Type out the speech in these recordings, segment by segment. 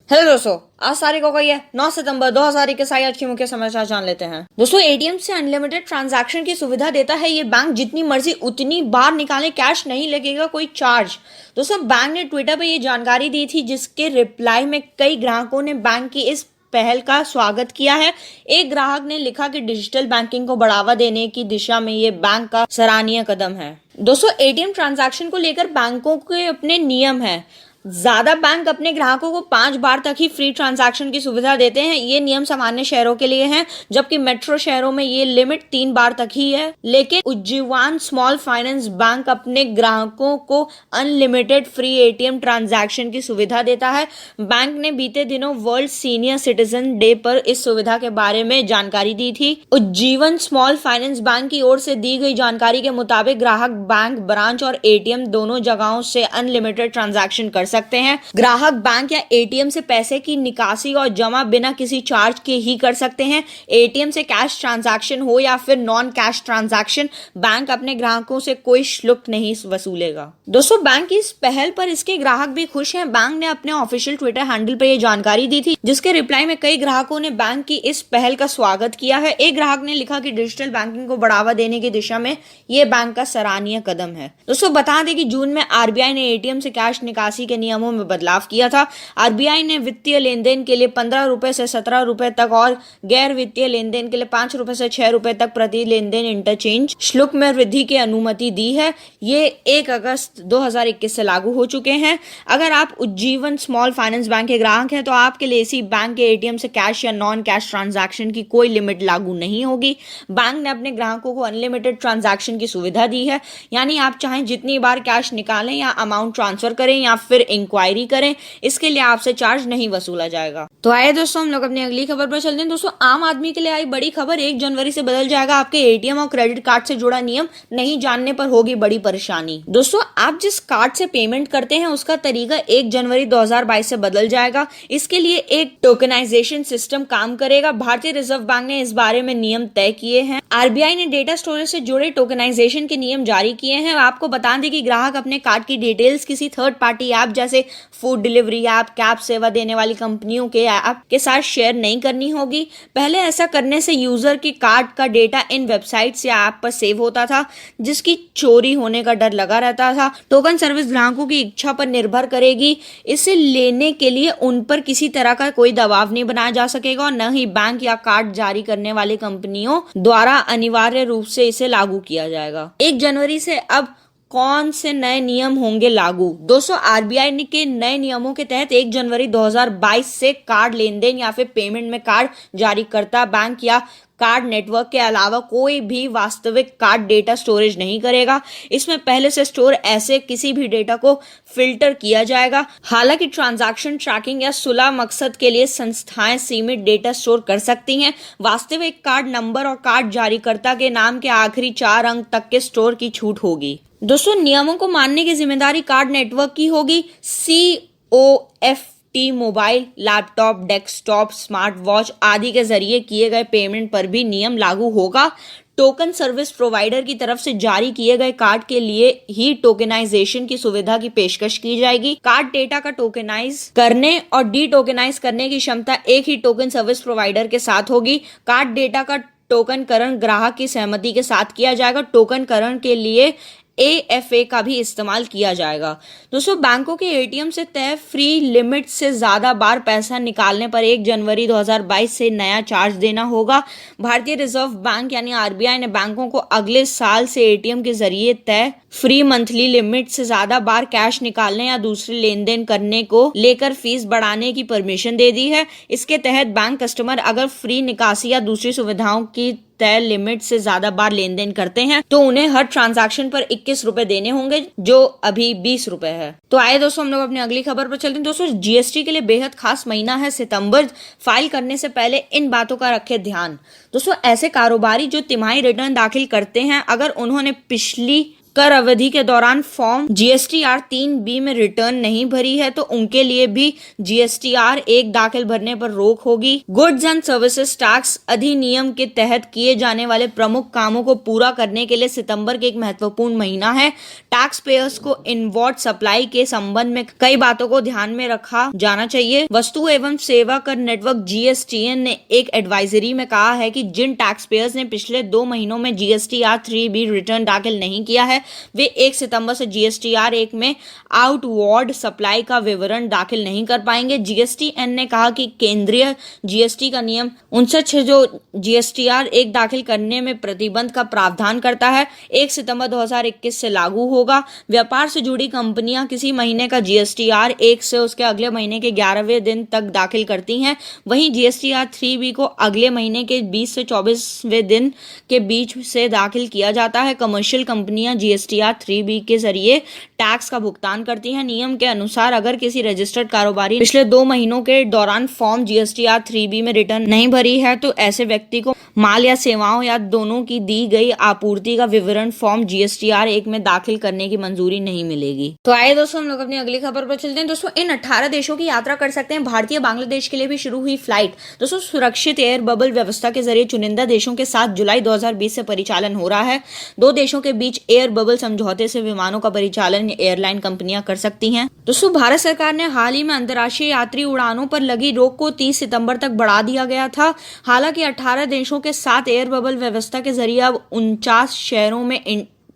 Hello दोस्तों, आज तारीख हो गई है 9 सितंबर 2021। आज की मुख्य समाचार जान लेते हैं। दोस्तों, एटीएम से अनलिमिटेड ट्रांजैक्शन की सुविधा देता है ये बैंक। जितनी मर्जी उतनी बार निकालें, कैश नहीं लगेगा कोई चार्ज। दोस्तों, बैंक ने ट्विटर पर ये जानकारी दी थी, जिसके रिप्लाई में कई ग्राहकों ने बैंक की इस पहल का स्वागत किया है। एक ग्राहक ने लिखा कि डिजिटल बैंकिंग को बढ़ावा देने की दिशा में ये बैंक का सराहनीय कदम है। दोस्तों, एटीएम ट्रांजैक्शन को लेकर बैंकों के अपने नियम हैं। ज्यादा बैंक अपने ग्राहकों को 5 बार तक ही फ्री ट्रांजैक्शन की सुविधा देते हैं। ये नियम सामान्य शहरों के लिए हैं, जबकि मेट्रो शहरों में ये लिमिट 3 बार तक ही है। लेकिन उज्जीवन स्मॉल फाइनेंस बैंक अपने ग्राहकों को अनलिमिटेड फ्री एटीएम ट्रांजैक्शन की सुविधा देता है। बैंक ने बीते दिनों वर्ल्ड सीनियर सिटीजन डे पर इस सुविधा के बारे में जानकारी दी थी। उज्जीवन स्मॉल फाइनेंस बैंक की ओर से दी गई जानकारी के मुताबिक ग्राहक बैंक ब्रांच और एटीएम दोनों जगहों से अनलिमिटेड ट्रांजैक्शन कर सकते हैं। ग्राहक बैंक या एटीएम से पैसे की निकासी और जमा बिना किसी चार्ज के ही कर सकते हैं। एटीएम से कैश ट्रांजैक्शन हो या फिर नॉन कैश ट्रांजैक्शन, बैंक अपने ग्राहकों से कोई शुल्क नहीं वसूलेगा। दोस्तों, बैंक की इस पहल पर इसके ग्राहक भी खुश हैं। बैंक ने अपने ऑफिशियल ट्विटर हैंडल पर यह जानकारी दी थी, जिसके रिप्लाई में कई ग्राहकों ने बैंक की इस पहल का स्वागत किया है। एक ग्राहक ने लिखा कि डिजिटल बैंकिंग को बढ़ावा देने की दिशा में यह बैंक का सराहनीय कदम है। दोस्तों, बता दें कि जून में आरबीआई ने एटीएम से कैश निकासी के नियमों में बदलाव किया था। आरबीआई ने वित्तीय लेनदेन के लिए 15 रुपए से 17 रुपए तक और गैर वित्तीय लेनदेन के लिए 5 रुपए से 6 रुपए तक प्रति लेनदेन इंटरचेंज शुल्क में वृद्धि की अनुमति दी है। ये 1 अगस्त 2021 से लागू हो चुके हैं। अगर आप उज्जीवन स्मॉल फाइनेंस बैंक के ग्राहक हैं तो आपके लिए इसी बैंक के एटीएम से कैश या नॉन कैश ट्रांजैक्शन की कोई लिमिट लागू नहीं होगी। बैंक ने अपने ग्राहकों को अनलिमिटेड ट्रांजैक्शन की सुविधा दी है, यानी आप चाहें जितनी बार कैश निकालें या अमाउंट ट्रांसफर करें या फिर इंक्वायरी करें, इसके लिए आपसे चार्ज नहीं वसूला जाएगा। तो आइए दोस्तों, हम लोग अपनी अगली खबर पर चलते हैं। दोस्तों, आम आदमी के लिए आई बड़ी खबर। 1 जनवरी से बदल जाएगा आपके एटीएम और क्रेडिट कार्ड से जुड़ा नियम। नहीं जानने पर होगी बड़ी परेशानी। दोस्तों, आप जिस कार्ड से पेमेंट करते हैं उसका तरीका 1 जनवरी 2022 से बदल जाएगा। इसके लिए एक टोकनाइजेशन सिस्टम काम करेगा। भारतीय रिजर्व बैंक ने इस बारे में नियम तय किए हैं। आरबीआई ने डेटा स्टोरेज से जुड़े टोकनाइजेशन के नियम जारी किए हैं। आपको बता दें कि ग्राहक अपने कार्ड की डिटेल्स किसी थर्ड पार्टी ऐप जैसे फूड डिलीवरी ऐप, कैब सेवा देने वाली कंपनियों के ऐप के साथ शेयर नहीं करनी होगी। पहले ऐसा करने से यूजर के कार्ड का डेटा इन वेबसाइट्स या ऐप पर सेव होता था, जिसकी चोरी होने का डर लगा रहता था। टोकन सर्विस ग्राहकों की इच्छा पर निर्भर करेगी। इसे लेने के लिए उन पर किसी तरह का कोई दबाव नहीं बनाया जा सकेगा और न ही बैंक या कार्ड जारी करने वाली कंपनियों द्वारा अनिवार्य रूप से इसे लागू किया जाएगा। 1 जनवरी से अब कौन से नए नियम होंगे लागू? दोस्तों, आरबीआई के नए नियमों के तहत 1 जनवरी 2022 से कार्ड लेनदेन या फिर पेमेंट में कार्ड जारी करता बैंक या कार्ड नेटवर्क के अलावा कोई भी वास्तविक कार्ड डेटा स्टोरेज नहीं करेगा। इसमें पहले से स्टोर ऐसे किसी भी डेटा को फिल्टर किया जाएगा। हालांकि ट्रांजैक्शन ट्रैकिंग या सुलह मकसद के लिए संस्थाएं सीमित डेटा स्टोर कर सकती हैं। वास्तविक कार्ड नंबर और कार्ड जारीकर्ता के नाम के आखिरी 4 अंक तक के स्टोर की छूट होगी। दोस्तों, नियमों को मानने की जिम्मेदारी कार्ड नेटवर्क की होगी। COFT mobile, laptop, desktop, smart watch आदि के जरिए किए गए पेमेंट पर भी नियम लागू होगा। टोकन सर्विस प्रोवाइडर की तरफ से जारी किए गए कार्ड के लिए ही टोकनाइजेशन की सुविधा की पेशकश की जाएगी। कार्ड डेटा का टोकनाइज करने और डी टोकनाइज करने की क्षमता एक ही टोकन सर्विस प्रोवाइडर के साथ होगी। कार्ड डेटा का टोकनकरण ग्राहक की सहमति के साथ किया जाएगा। टोकनकरण के लिए AFA का भी इस्तेमाल किया जाएगा। दोस्तों, बैंकों के एटीएम से तय फ्री लिमिट से ज्यादा बार पैसा निकालने पर 1 जनवरी 2022 से नया चार्ज देना होगा। भारतीय रिजर्व बैंक यानी आरबीआई ने बैंकों को अगले साल से एटीएम के जरिए तय फ्री मंथली लिमिट से ज्यादा बार कैश निकालने या दूसरे लेनदेन करने को लेकर फीस बढ़ाने की परमिशन दे दी है। इसके तहत बैंक कस्टमर अगर फ्री निकासी या दूसरी सुविधाओं की तय लिमिट से ज्यादा बार लेन देन करते हैं तो उन्हें हर ट्रांजैक्शन पर 21 रुपए देने होंगे, जो अभी 20 रुपए है। तो आए दोस्तों, हम लोग अपनी अगली खबर पर चलते हैं। दोस्तों, जीएसटी के लिए बेहद खास महीना है सितंबर। फाइल करने से पहले इन बातों का रखें ध्यान। दोस्तों, ऐसे कारोबारी जो तिमाही रिटर्न दाखिल करते हैं, अगर उन्होंने पिछली कर अवधि के दौरान फॉर्म GSTR 3B में रिटर्न नहीं भरी है तो उनके लिए भी GSTR 1 दाखिल भरने पर रोक होगी। गुड्स एंड सर्विसेज टैक्स अधिनियम के तहत किए जाने वाले प्रमुख कामों को पूरा करने के लिए सितंबर के एक महत्वपूर्ण महीना है। टैक्स पेयर्स को इनवॉर्ड सप्लाई के संबंध में कई बातों को ध्यान में रखा जाना चाहिए। वस्तु एवं सेवा कर नेटवर्क GSTN ने एक एडवाइजरी में कहा है कि जिन टैक्स पेयर्स ने पिछले 2 महीनों में GSTR 3B रिटर्न दाखिल नहीं किया है वे 1 सितंबर से GSTR 1 में आउटवार्ड सप्लाई का विवरण दाखिल नहीं कर पाएंगे। GSTN ने कहा कि केंद्रीय GST का नियम 59 जो GSTR 1 दाखिल करने में प्रतिबंध का प्रावधान करता है 1 सितंबर 2021 से लागू होगा। व्यापार से जुड़ी कंपनियां किसी महीने का GSTR 1 से उसके अगले महीने के 11वें दिन तक दाखिल करती हैं। वहीं GSTR 3B को अगले महीने के 20 से 24वें दिन के बीच से दाखिल किया जाता है। कमर्शियल कंपनियां GSTR 3B के जरिए टैक्स का भुगतान करती हैं। नियम के अनुसार अगर किसी रजिस्टर्ड कारोबारी पिछले 2 महीनों के दौरान फॉर्म GSTR 3B में रिटर्न नहीं भरी है तो ऐसे व्यक्ति को माल या सेवाओं या दोनों की दी गई आपूर्ति का विवरण फॉर्म GSTR 1 में दाखिल करने की मंजूरी नहीं मिलेगी। तो आइए दोस्तों हम लोग अपनी अगली खबर पर चलते हैं। दोस्तों इन 18 देशों की यात्रा कर सकते हैं भारतीय बांग्लादेश के लिए भी शुरू हुई फ्लाइट। दोस्तों सुरक्षित एयर बबल व्यवस्था के जरिए चुनिंदा देशों के साथ जुलाई 2020 से परिचालन हो रहा है। 2 देशों के बीच एयर बबल समझौते से विमानों का परिचालन एयरलाइन कंपनियां कर सकती हैं। दोस्तों भारत सरकार ने हाल ही में अंतर्राष्ट्रीय यात्री उड़ानों पर लगी रोक को 30 सितंबर तक बढ़ा दिया गया था। हालांकि 18 देशों के साथ एयर बबल व्यवस्था के जरिए अब 49 शहरों में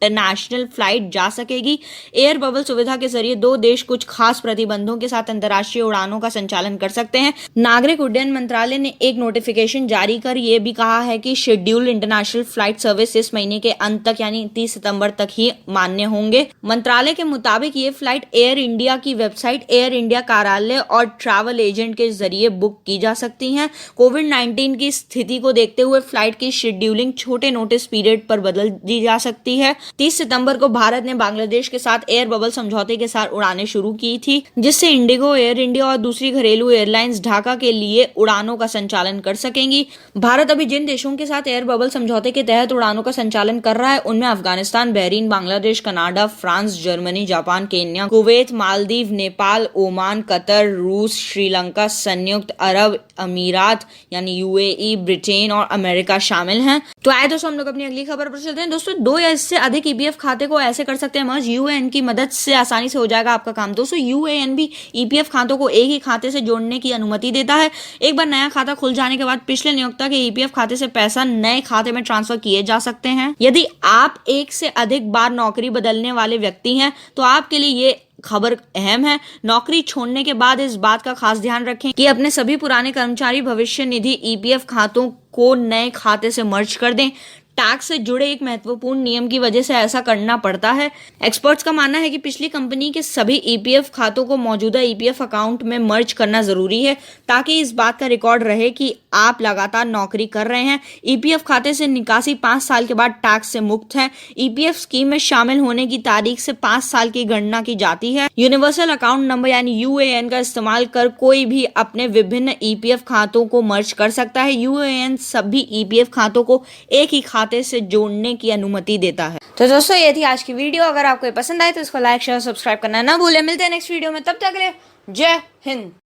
इंटरनेशनल फ्लाइट जा सकेगी। एयर बबल सुविधा के जरिए 2 देश कुछ खास प्रतिबंधों के साथ अंतर्राष्ट्रीय उड़ानों का संचालन कर सकते हैं। नागरिक उड्डयन मंत्रालय ने एक नोटिफिकेशन जारी कर यह भी कहा है कि शेड्यूल्ड इंटरनेशनल फ्लाइट सर्विस इस महीने के अंत तक यानी 30 सितंबर तक ही मान्य होंगे। मंत्रालय के मुताबिक ये फ्लाइट एयर इंडिया की वेबसाइट, एयर इंडिया कार्यालय और ट्रैवल एजेंट के जरिए बुक की जा सकती हैं। कोविड-19 की स्थिति को देखते हुए फ्लाइट की शेड्यूलिंग छोटे नोटिस पीरियड पर बदल दी जा सकती है। 30 सितंबर को भारत ने बांग्लादेश के साथ एयर बबल समझौते के साथ उड़ानें शुरू की थी, जिससे इंडिगो, एयर इंडिया और दूसरी घरेलू एयरलाइंस ढाका के लिए उड़ानों का संचालन कर सकेंगी। भारत अभी जिन देशों के साथ एयर बबल समझौते के तहत उड़ानों का संचालन कर रहा है उनमें Afghanistan, Bahrain, Bangladesh, Canada, France, Germany, Japan, Kenya, Kuwait, Maldives, Nepal, Oman, Qatar, रूस, श्रीलंका, संयुक्त अरब अमीरात यानी UAE, ब्रिटेन और अमेरिका शामिल हैं। तो आए दोस्तों हम लोग अपनी अगली खबर पर चलते हैं। दोस्तों 2 या इससे अधिक EPF खाते को ऐसे कर सकते हैं मर्ज, UAN की मदद से आसानी से हो जाएगा आपका काम। दोस्तों UAN भी EPF खातों को एक ही खाते से जोड़ने की अनुमति देता है। एक बार नया खाता खुल जाने के बाद पिछले नियोक्ता के EPF खाते से पैसा नए खाते में ट्रांसफर किए जा सकते हैं। यदि आप एक से अधिक बार नौकरी बदलने वाले व्यक्ति हैं तो आपके लिए ये खबर अहम है। नौकरी छोड़ने के बाद इस बात का खास ध्यान रखें कि अपने सभी पुराने कर्मचारी भविष्य निधि EPF खातों को नए खाते से मर्ज कर दें। टैक्स से जुड़े एक महत्वपूर्ण नियम की वजह से ऐसा करना पड़ता है। एक्सपर्ट्स का मानना है कि पिछली कंपनी के सभी EPF खातों को मौजूदा EPF अकाउंट में मर्ज करना जरूरी है ताकि इस बात का रिकॉर्ड रहे कि आप लगातार नौकरी कर रहे हैं। EPF खाते से निकासी 5 साल के बाद टैक्स से मुक्त है। EPF स्कीम में शामिल होने की तारीख से 5 साल की गणना की जाती है। यूनिवर्सल अकाउंट नंबर यानी UAN का इस्तेमाल कर कोई भी अपने विभिन्न EPF खातों को मर्ज कर सकता है। UAN सभी EPF खातों को एक ही खाते से जोड़ने की अनुमति देता है। तो दोस्तों ये थी आज की वीडियो। अगर आपको पसंद आए तो इसको लाइक, शेयर, सब्सक्राइब करना ना भूलें। मिलते हैं नेक्स्ट वीडियो में, तब तक के लिए जय हिंद।